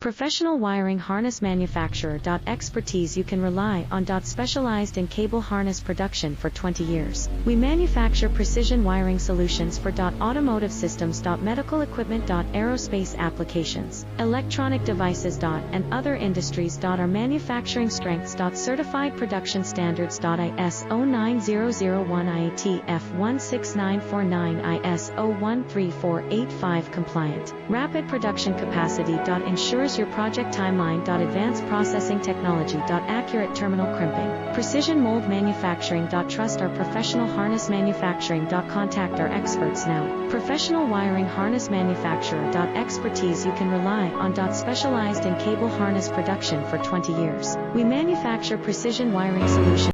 Professional wiring harness manufacturer. Expertise you can rely on. Specialized in cable harness production for 20 years. We manufacture precision wiring solutions for automotive systems. Medical equipment. Aerospace applications, electronic devices. And other industries. Our manufacturing strengths. Certified production standards. ISO 9001 IATF 16949 ISO 13485 compliant. Rapid production capacity. Ensures your project timeline. Advanced processing technology. Accurate terminal crimping. Precision mold manufacturing. Trust our professional harness manufacturing. Contact our experts now. Professional wiring harness manufacturer. Expertise you can rely on. Specialized in cable harness production for 20 years. We manufacture precision wiring solutions.